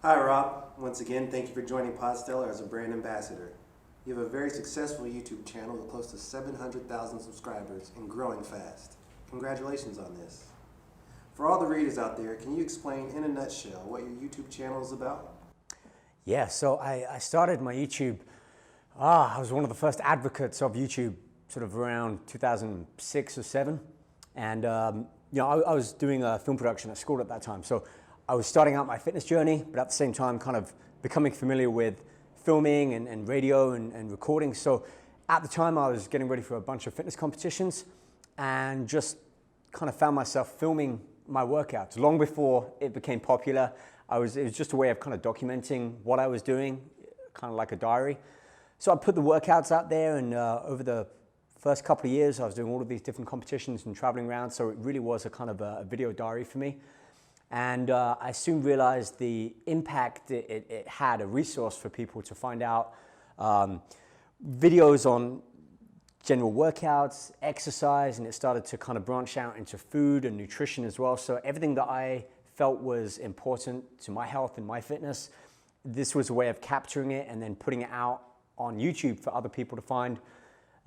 Hi Rob, once again thank you for joining Podstellar as a brand ambassador. You have a very successful YouTube channel with close to 700,000 subscribers and growing fast. Congratulations on this. For all the readers out there, can you explain in a nutshell what your YouTube channel is about? Yeah, so I started my YouTube, I was one of the first advocates of YouTube sort of around 2006 or 7. And I was doing a film production at school at that time. So I was starting out my fitness journey, but at the same time kind of becoming familiar with filming and radio and recording. So at the time I was getting ready for a bunch of fitness competitions and just kind of found myself filming my workouts long before it became popular. It was just a way of kind of documenting what I was doing, kind of like a diary. So I put the workouts out there, and over the first couple of years I was doing all of these different competitions and traveling around. So it really was a kind of a video diary for me. And I soon realized the impact it had, a resource for people to find out videos on general workouts, exercise, and it started to kind of branch out into food and nutrition as well. So everything that I felt was important to my health and my fitness, this was a way of capturing it and then putting it out on YouTube for other people to find.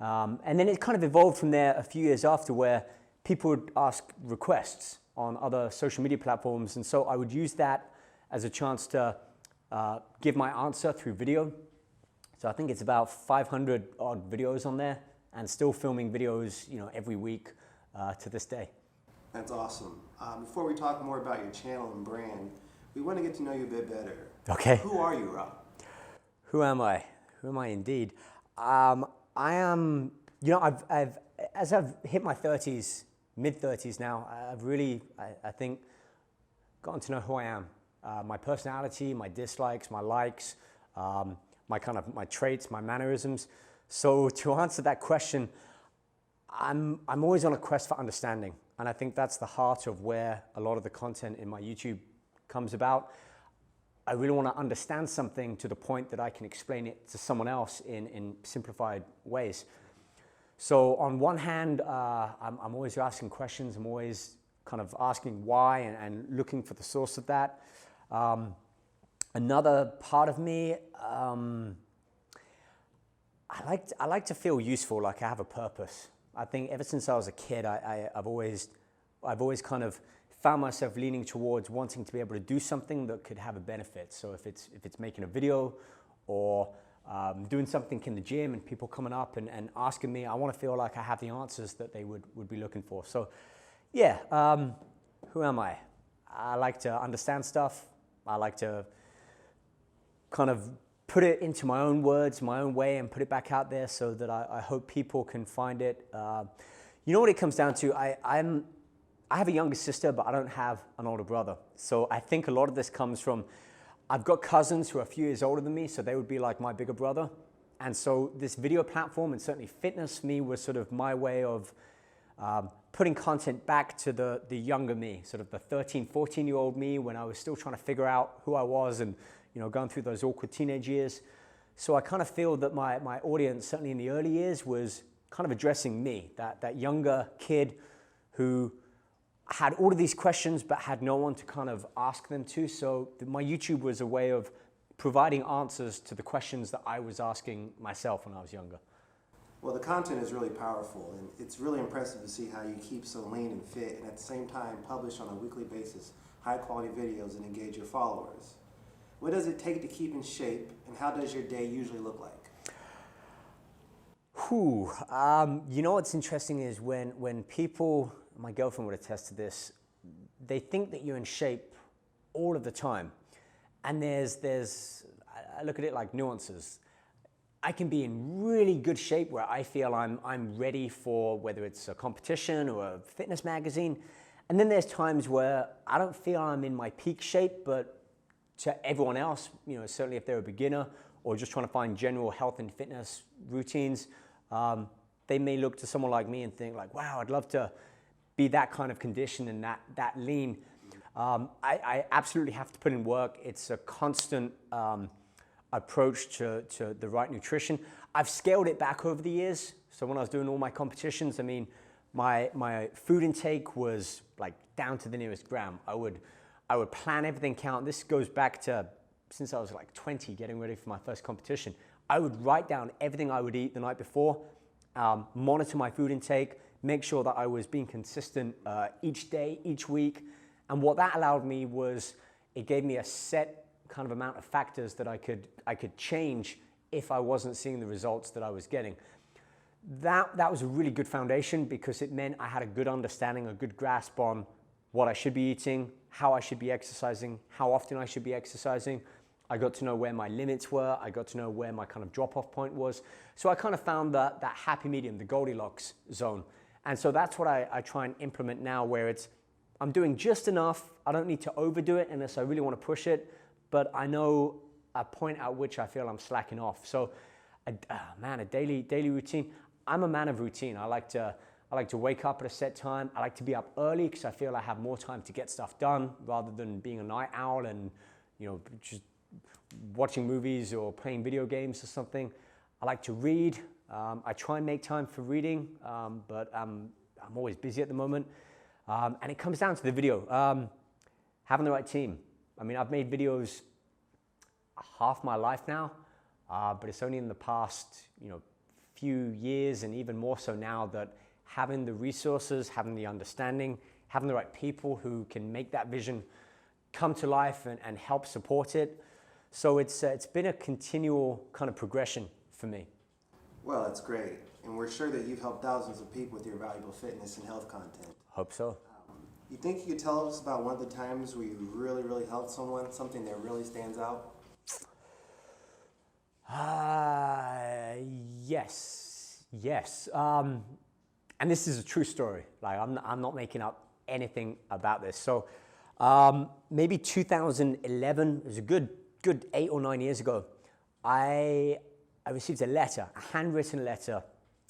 And then it kind of evolved from there a few years after, where people would ask requests on other social media platforms. And so I would use that as a chance to give my answer through video. So I think it's about 500 odd videos on there, and still filming videos, every week to this day. That's awesome. Before we talk more about your channel and brand, we want to get to know you a bit better. Okay. Who are you, Rob? Who am I? Who am I indeed? I am, as I've hit my 30s, mid-30s now, I've really, I think, gotten to know who I am. My personality, my dislikes, my likes, my traits, my mannerisms. So to answer that question, I'm always on a quest for understanding. And I think that's the heart of where a lot of the content in my YouTube comes about. I really want to understand something to the point that I can explain it to someone else in simplified ways. So on one hand, I'm always asking questions. I'm always kind of asking why and looking for the source of that. Another part of me, I like to feel useful, like I have a purpose. I think ever since I was a kid, I've always kind of found myself leaning towards wanting to be able to do something that could have a benefit. So if it's making a video or doing something in the gym and people coming up and asking me, I want to feel like I have the answers that they would be looking for. So yeah, who am I? I like to understand stuff. I like to kind of put it into my own words, my own way, and put it back out there so that I hope people can find it. You know what it comes down to? I have a younger sister, but I don't have an older brother. So I think a lot of this comes from, I've got cousins who are a few years older than me, so they would be like my bigger brother. And so this video platform, and certainly fitness for me, was sort of my way of putting content back to the younger me, sort of the 13, 14-year-old me, when I was still trying to figure out who I was and going through those awkward teenage years. So I kind of feel that my audience, certainly in the early years, was kind of addressing me, that younger kid who had all of these questions but had no one to kind of ask them to. So my YouTube was a way of providing answers to the questions that I was asking myself when I was younger. Well, the content is really powerful, and it's really impressive to see how you keep so lean and fit, and at the same time publish on a weekly basis high-quality videos and engage your followers. What does it take to keep in shape, and how does your day usually look like? What's interesting is when people, my girlfriend would attest to this, they think that you're in shape all of the time. And I look at it like nuances. I can be in really good shape where I feel I'm ready for whether it's a competition or a fitness magazine. And then there's times where I don't feel I'm in my peak shape, but to everyone else, certainly if they're a beginner or just trying to find general health and fitness routines, they may look to someone like me and think like, wow, I'd love to be that kind of condition and that lean. I absolutely have to put in work. It's a constant approach to the right nutrition. I've scaled it back over the years. So when I was doing all my competitions, my food intake was like down to the nearest gram. I would plan everything out. This goes back to since I was like 20, getting ready for my first competition. I would write down everything I would eat the night before, monitor my food intake, make sure that I was being consistent each day, each week. And what that allowed me was, it gave me a set kind of amount of factors that I could change if I wasn't seeing the results that I was getting. That was a really good foundation, because it meant I had a good understanding, a good grasp on what I should be eating, how I should be exercising, how often I should be exercising. I got to know where my limits were. I got to know where my kind of drop-off point was. So I kind of found that happy medium, the Goldilocks zone. And so that's what I try and implement now, where I'm doing just enough. I don't need to overdo it unless I really want to push it, but I know a point at which I feel I'm slacking off. So, a daily routine. I'm a man of routine. I like to wake up at a set time. I like to be up early because I feel I have more time to get stuff done, rather than being a night owl and, just watching movies or playing video games or something. I like to read. I try and make time for reading, but I'm always busy at the moment. And it comes down to the video. Having the right team. I mean, I've made videos half my life now, but it's only in the past, few years, and even more so now, that having the resources, having the understanding, having the right people who can make that vision come to life and help support it. So it's been a continual kind of progression for me. Well, that's great. And we're sure that you've helped thousands of people with your valuable fitness and health content. Hope so. You think you could tell us about one of the times where you really, really helped someone, something that really stands out? Yes. And this is a true story. Like, I'm not making up anything about this. So maybe 2011, it was a good 8 or 9 years ago, I received a letter, a handwritten letter,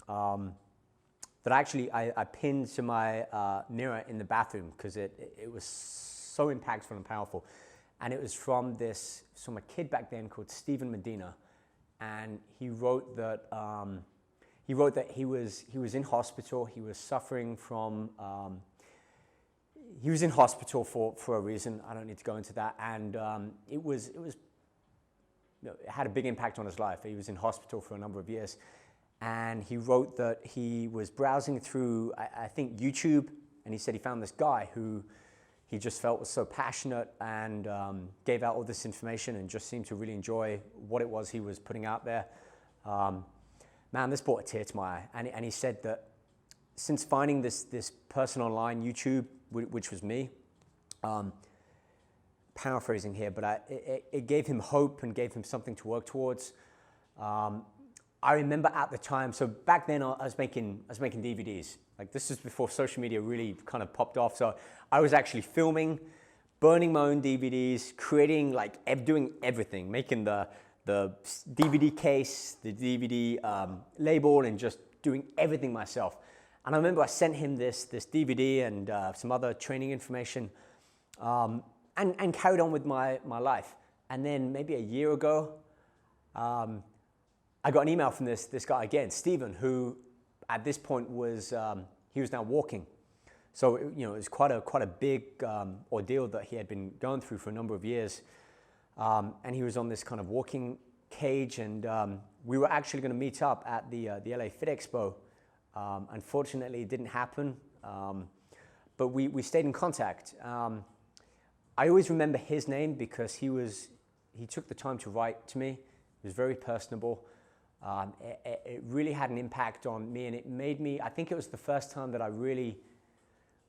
that actually I pinned to my mirror in the bathroom, because it was so impactful and powerful. And it was from a kid back then called Stephen Medina. And he wrote that he was in hospital. He was suffering from, he was in hospital for a reason. I don't need to go into that. And it had a big impact on his life. He was in hospital for a number of years. And he wrote that he was browsing through, I think, YouTube, and he said he found this guy who he just felt was so passionate, and gave out all this information, and just seemed to really enjoy what it was he was putting out there. Man, this brought a tear to my eye. And he said that since finding this person online, YouTube, which was me, paraphrasing here, but it gave him hope and gave him something to work towards. I remember at the time, so back then I was making DVDs. Like, this is before social media really kind of popped off. So I was actually filming, burning my own DVDs, creating, doing everything, making the DVD case, the DVD label, and just doing everything myself. And I remember I sent him this DVD and some other training information, and carried on with my life. And then maybe a year ago, I got an email from this guy again, Stephen, who at this point was he was now walking. So it was quite a big ordeal that he had been going through for a number of years, and he was on this kind of walking cage. And we were actually going to meet up at the LA Fit Expo. Unfortunately, it didn't happen, but we stayed in contact. I always remember his name because he took the time to write to me. He was very personable. It really had an impact on me, and it made me, I think it was the first time that I really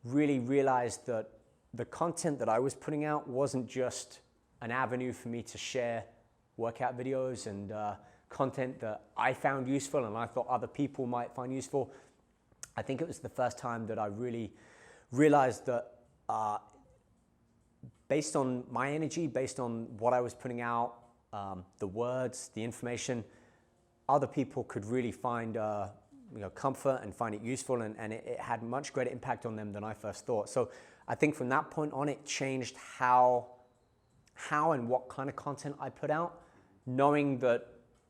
realized that the content that I was putting out wasn't just an avenue for me to share workout videos and content that I found useful and I thought other people might find useful. I think it was the first time that I really realized that based on my energy, based on what I was putting out, the words, the information, other people could really find comfort and find it useful, and it had much greater impact on them than I first thought. So I think from that point on, it changed how and what kind of content I put out, knowing that,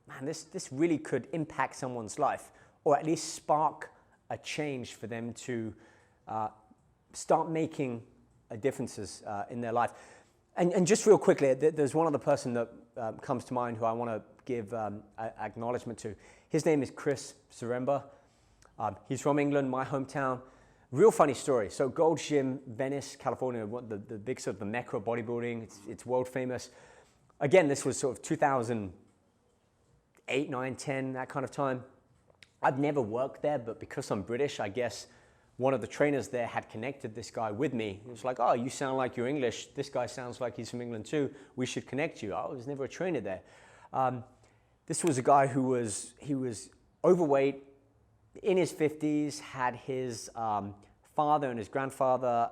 man, this really could impact someone's life, or at least spark a change for them to start making differences in their life. And just real quickly, there's one other person that comes to mind who I want to give acknowledgement to. His name is Chris Zaremba. He's from England, my hometown. Real funny story. So Gold's Gym, Venice, California, the big sort of the mecca of bodybuilding. It's world famous. Again, this was sort of 2008, 9, 10, that kind of time. I've never worked there, but because I'm British, I guess one of the trainers there had connected this guy with me. He was like, oh, you sound like you're English. This guy sounds like he's from England too. We should connect you. I was never a trainer there. This was a guy who was overweight, in his 50s, had his father and his grandfather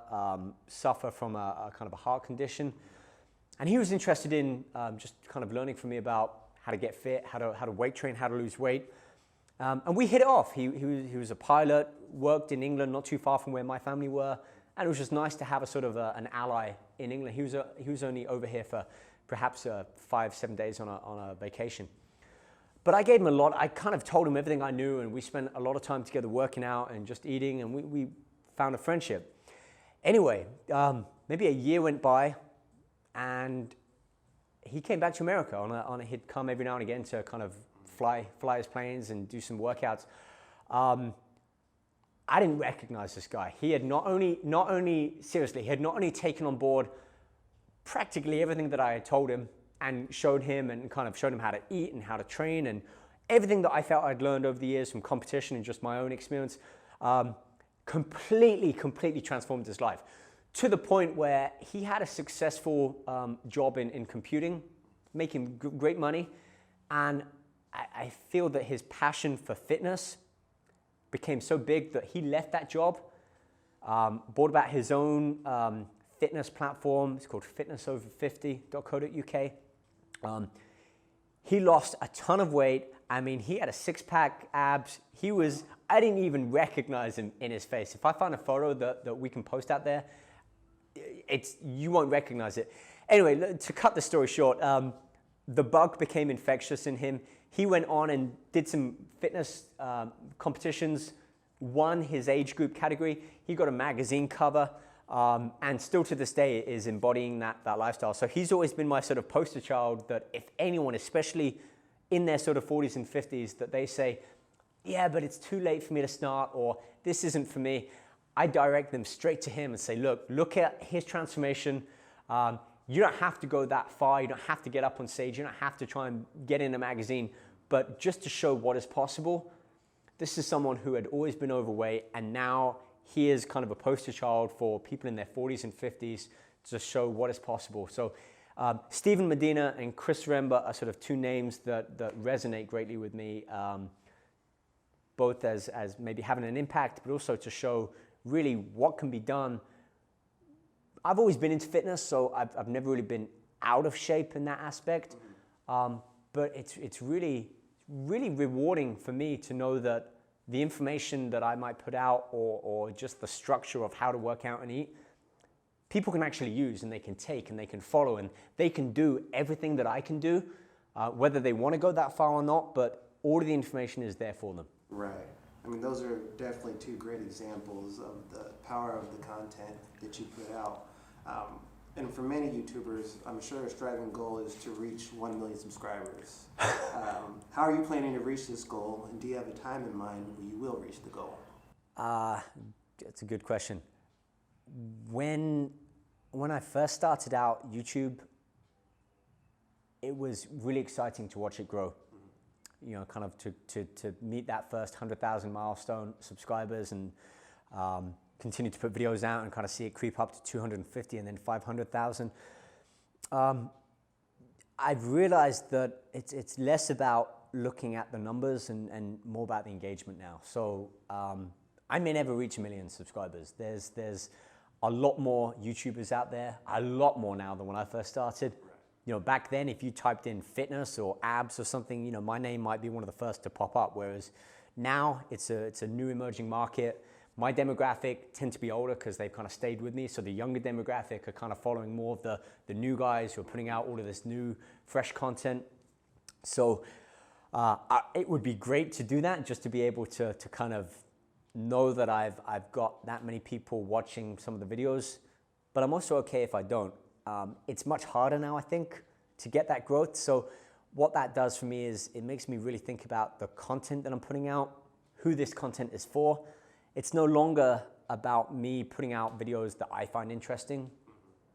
suffer from a kind of a heart condition. And he was interested in just kind of learning from me about how to get fit, how to weight train, how to lose weight. And we hit it off. He was a pilot, worked in England, not too far from where my family were. And it was just nice to have a sort of an ally in England. He was only over here for perhaps 5-7 days on a vacation. But I gave him a lot. I kind of told him everything I knew, and we spent a lot of time together working out and just eating, and we found a friendship. Anyway, maybe a year went by, and he came back to America. He'd come every now and again to kind of fly his planes and do some workouts. I didn't recognize this guy. He had not only taken on board practically everything that I had told him and showed him how to eat and how to train and everything that I felt I'd learned over the years from competition and just my own experience, completely transformed his life to the point where he had a successful job in computing, making great money. And I feel that his passion for fitness became so big that he left that job, bought about his own fitness platform. It's called fitnessover50.co.uk. He lost a ton of weight. I mean, he had a six-pack, abs. I didn't even recognize him in his face. If I find a photo that we can post out there, you won't recognize it. Anyway, to cut the story short, the bug became infectious in him. He went on and did some fitness competitions, won his age group category. He got a magazine cover, and still to this day is embodying that lifestyle. So he's always been my sort of poster child that if anyone, especially in their sort of 40s and 50s, that they say, yeah, but it's too late for me to start, or this isn't for me, I direct them straight to him and say, look at his transformation. You don't have to go that far. You don't have to get up on stage. You don't have to try and get in a magazine. But just to show what is possible, this is someone who had always been overweight, and now he is kind of a poster child for people in their 40s and 50s to show what is possible. So Stephen Medina and Chris Remba are sort of two names that resonate greatly with me, both as maybe having an impact, but also to show really what can be done. I've always been into fitness, so I've never really been out of shape in that aspect. But it's really rewarding for me to know that the information that I might put out or just the structure of how to work out and eat, people can actually use and they can take and they can follow and they can do everything that I can do, whether they want to go that far or not, but all of the information is there for them. Right. I mean, those are definitely two great examples of the power of the content that you put out. And for many YouTubers, I'm sure a striving goal is to reach 1 million subscribers. How are you planning to reach this goal, and do you have a time in mind when you will reach the goal? That's a good question. When I first started out YouTube, it was really exciting to watch it grow. You know, kind of to meet that first 100,000 milestone subscribers and continue to put videos out and kind of see it creep up to 250 and then 500,000. I've realized that it's less about looking at the numbers and more about the engagement now. So I may never reach 1 million subscribers. There's a lot more YouTubers out there, a lot more now than when I first started. You know, back then, if you typed in fitness or abs or something, you know, my name might be one of the first to pop up. Whereas now it's a new emerging market. My demographic tend to be older because they've kind of stayed with me. So the younger demographic are kind of following more of the new guys who are putting out all of this new, fresh content. So it would be great to do that, just to be able to kind of know that I've got that many people watching some of the videos. But I'm also okay if I don't. it's much harder now, I think, to get that growth. So what that does for me is it makes me really think about the content that I'm putting out, who this content is for. It's no longer about me putting out videos that I find interesting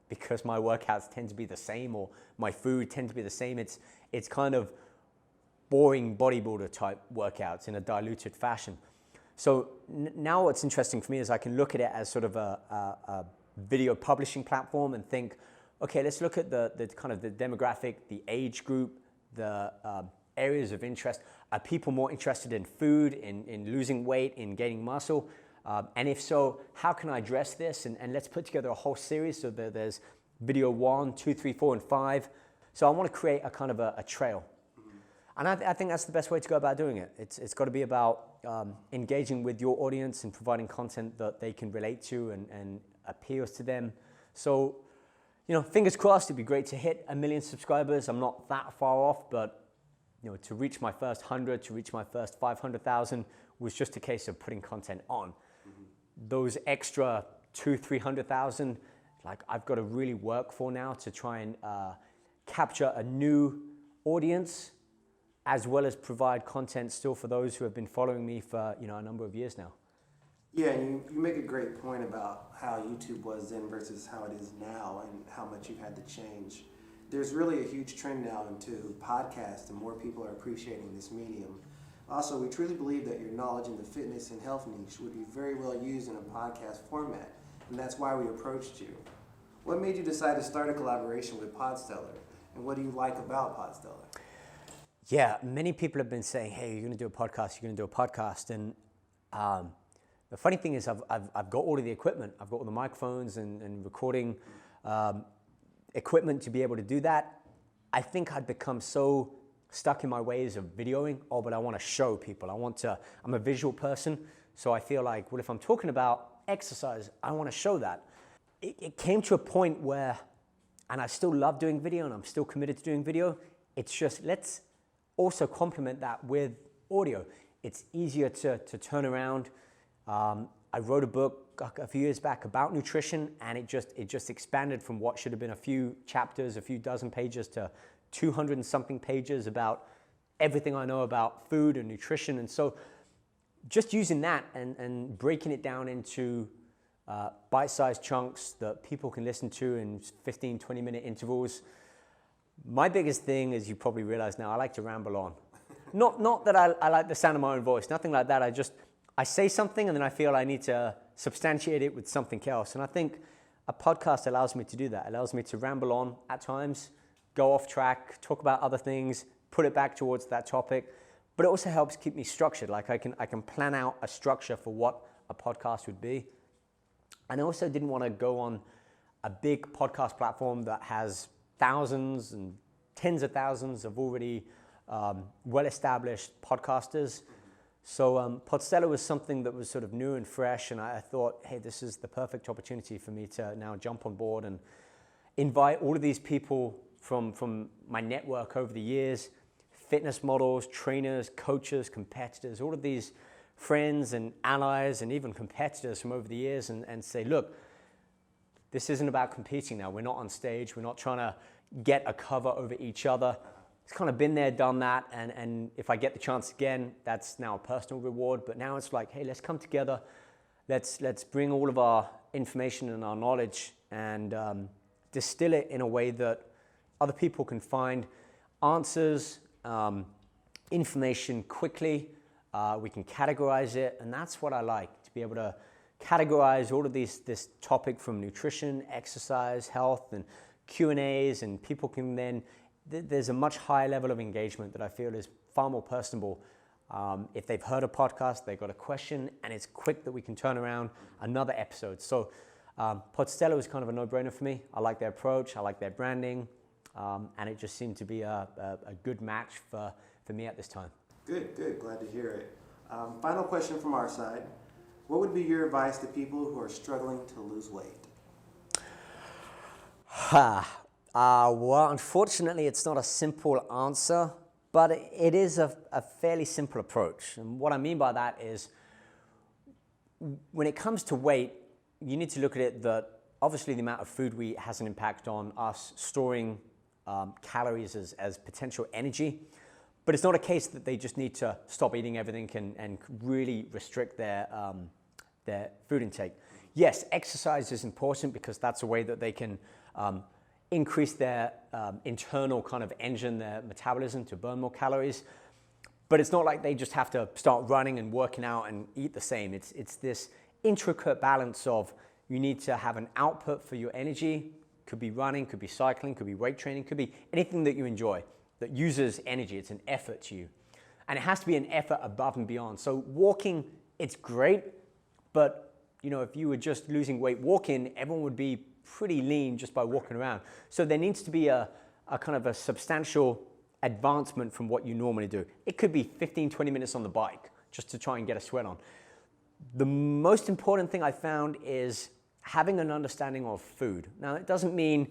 because my workouts tend to be the same or my food tends to be the same. It's kind of boring bodybuilder type workouts in a diluted fashion. So now what's interesting for me is I can look at it as sort of a video publishing platform and think, okay, let's look at the kind of the demographic, the age group, the areas of interest. Are people more interested in food, in losing weight, in gaining muscle? And if so, how can I address this? And let's put together a whole series so that there's video 1, 2, 3, 4, and 5. So I want to create a kind of a trail. And I think that's the best way to go about doing it. It's got to be about engaging with your audience and providing content that they can relate to and appeals to them. So, you know, fingers crossed, it'd be great to hit 1 million subscribers. I'm not that far off, but you know, to reach my first 100, to reach my first 500,000 was just a case of putting content on. Those extra 200,000-300,000, like I've got to really work for now to try and capture a new audience, as well as provide content still for those who have been following me for, you know, a number of years now. Yeah, and you make a great point about how YouTube was then versus how it is now and how much you've had to change. There's really a huge trend now into podcasts and more people are appreciating this medium. Also, we truly believe that your knowledge in the fitness and health niche would be very well used in a podcast format, and that's why we approached you. What made you decide to start a collaboration with Podstellar, and what do you like about Podstellar? Yeah, many people have been saying, hey, you're going to do a podcast, you're going to do a podcast. And the funny thing is I've got all of the equipment. I've got all the microphones and recording equipment to be able to do that. I think I'd become so stuck in my ways of videoing. Oh, but I want to show people. I'm a visual person. So I feel like, well, if I'm talking about exercise, I want to show that. It came to a point where, and I still love doing video and I'm still committed to doing video. It's just, let's also complement that with audio. It's easier to turn around. I wrote a book a few years back about nutrition, and it just expanded from what should have been a few chapters, a few dozen pages, to 200 and something pages about everything I know about food and nutrition. And so just using that and breaking it down into bite-sized chunks that people can listen to in 15, 20-minute intervals. My biggest thing, as you probably realize now, I like to ramble on. Not that I like the sound of my own voice, nothing like that. I say something and then I feel I need to substantiate it with something else. And I think a podcast allows me to do that. It allows me to ramble on at times, go off track, talk about other things, put it back towards that topic. But it also helps keep me structured. Like I can plan out a structure for what a podcast would be. And I also didn't want to go on a big podcast platform that has thousands and tens of thousands of already well-established podcasters. So Podstellar was something that was sort of new and fresh, and I thought, hey, this is the perfect opportunity for me to now jump on board and invite all of these people from my network over the years, fitness models, trainers, coaches, competitors, all of these friends and allies and even competitors from over the years, and say, look, this isn't about competing now. We're not on stage. We're not trying to get a cover over each other. It's kind of been there, done that, and if I get the chance again, that's now a personal reward. But now it's like, hey, let's come together. Let's bring all of our information and our knowledge and distill it in a way that other people can find answers, information quickly. We can categorize it, and that's what I like, to be able to categorize all of this topic from nutrition, exercise, health, and Q&As, and people can then, there's a much higher level of engagement that I feel is far more personable. If they've heard a podcast, they've got a question, and it's quick that we can turn around another episode. So Podstellar was kind of a no-brainer for me. I like their approach, I like their branding, and it just seemed to be a good match for me at this time. Good, glad to hear it. Final question from our side. What would be your advice to people who are struggling to lose weight? Well, unfortunately, it's not a simple answer, but it is a fairly simple approach. And what I mean by that is, when it comes to weight, you need to look at it that obviously the amount of food we eat has an impact on us storing calories as potential energy. But it's not a case that they just need to stop eating everything and really restrict their food intake. Yes, exercise is important because that's a way that they can increase their internal kind of engine, their metabolism to burn more calories. But it's not like they just have to start running and working out and eat the same. It's this intricate balance of you need to have an output for your energy. Could be running, could be cycling, could be weight training, could be anything that you enjoy that uses energy. It's an effort to you. And it has to be an effort above and beyond. So walking, it's great, but you know, if you were just losing weight walking, everyone would be pretty lean just by walking around. So there needs to be a kind of a substantial advancement from what you normally do. It could be 15, 20 minutes on the bike just to try and get a sweat on. The most important thing I found is having an understanding of food. Now, it doesn't mean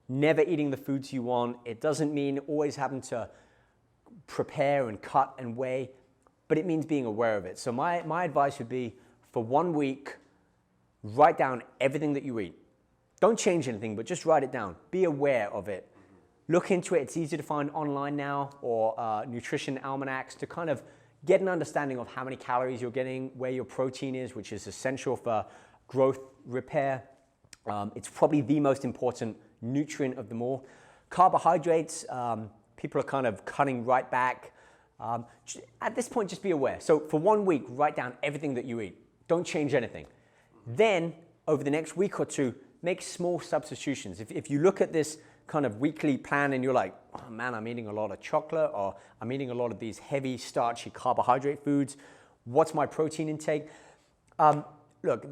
never eating the foods you want. It doesn't mean always having to prepare and cut and weigh, but it means being aware of it. So my advice would be for 1 week, write down everything that you eat. Don't change anything, but just write it down. Be aware of it. Look into it. It's easy to find online now, or nutrition almanacs to kind of get an understanding of how many calories you're getting, where your protein is, which is essential for growth, repair. It's probably the most important nutrient of them all. Carbohydrates, people are kind of cutting right back. At this point, just be aware. So for 1 week, write down everything that you eat. Don't change anything. Then, over the next week or two, make small substitutions. If you look at this kind of weekly plan and you're like, oh man, I'm eating a lot of chocolate, or I'm eating a lot of these heavy, starchy carbohydrate foods, what's my protein intake? Look,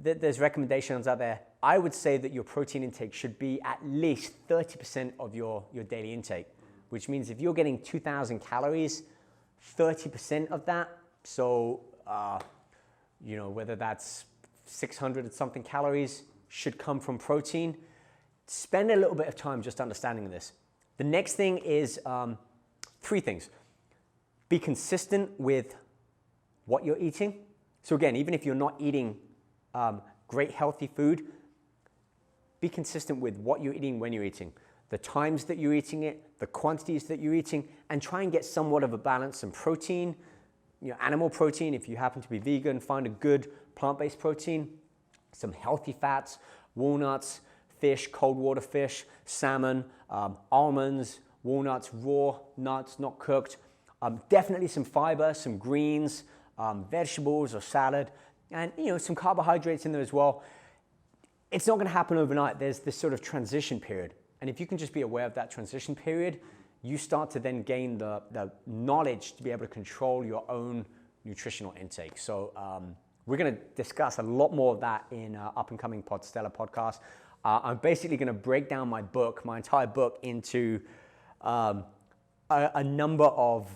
there's recommendations out there. I would say that your protein intake should be at least 30% of your daily intake, which means if you're getting 2,000 calories, 30% of that, so you know, whether that's 600 and something calories, should come from protein. Spend a little bit of time just understanding this. The next thing is 3 things. Be consistent with what you're eating. So again, even if you're not eating great healthy food, be consistent with what you're eating, when you're eating, the times that you're eating it, the quantities that you're eating, and try and get somewhat of a balance. Some protein, you know, animal protein. If you happen to be vegan, find a good plant-based protein. Some healthy fats, walnuts, fish, cold water fish, salmon, almonds, walnuts, raw nuts, not cooked. Definitely some fiber, some greens, vegetables or salad, and you know, some carbohydrates in there as well. It's not going to happen overnight. There's this sort of transition period, and if you can just be aware of that transition period, you start to then gain the knowledge to be able to control your own nutritional intake. So we're going to discuss a lot more of that in up and coming Podstellar podcast. I'm basically going to break down my book, my entire book, into a number of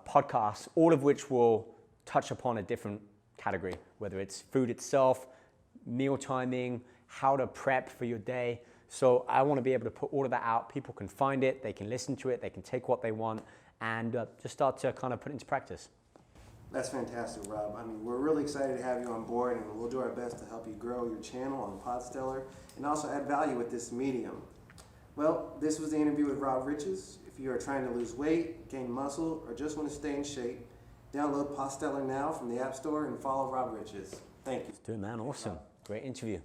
podcasts, all of which will touch upon a different category, whether it's food itself, meal timing, how to prep for your day. So I want to be able to put all of that out. People can find it, they can listen to it, they can take what they want, and just start to kind of put it into practice. That's fantastic, Rob. I mean, we're really excited to have you on board, and we'll do our best to help you grow your channel on Podstellar and also add value with this medium. Well, this was the interview with Rob Riches. If you are trying to lose weight, gain muscle, or just want to stay in shape, download Podstellar now from the App Store and follow Rob Riches. Thank you. Let's do it, man. Awesome. Great interview.